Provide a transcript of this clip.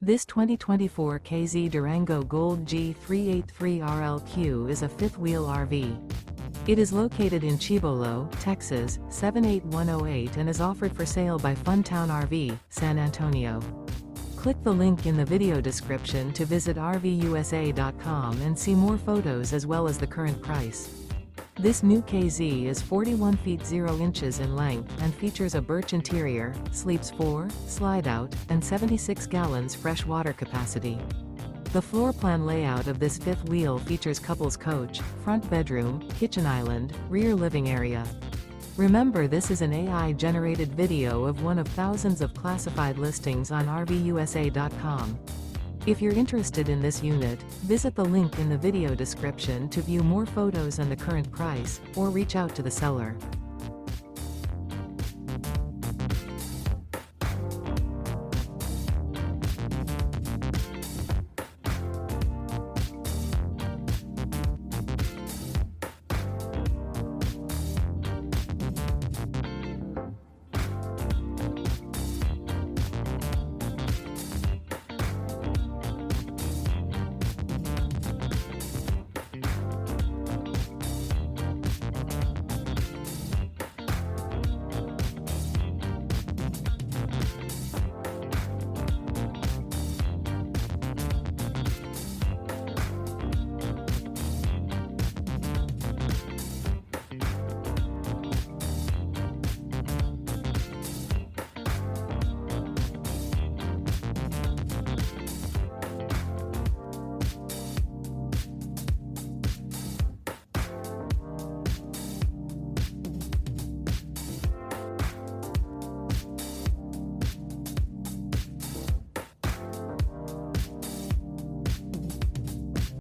This 2024 K-Z Durango Gold G383RLQ is a fifth-wheel RV. It is located in Cibolo, Texas, 78108 and is offered for sale by Funtown RV, San Antonio. Click the link in the video description to visit RVUSA.com and see more photos as well as the current price. This new KZ is 41 feet 0 inches in length and features a BIRCH interior, sleeps 4, Slideout, and 76 gallons fresh water capacity. The floor plan layout of this fifth wheel features couples coach, front bedroom, kitchen island, rear living area. Remember, this is an AI-generated video of one of thousands of classified listings on RVUSA.com. If you're interested in this unit, visit the link in the video description to view more photos and the current price, or reach out to the seller.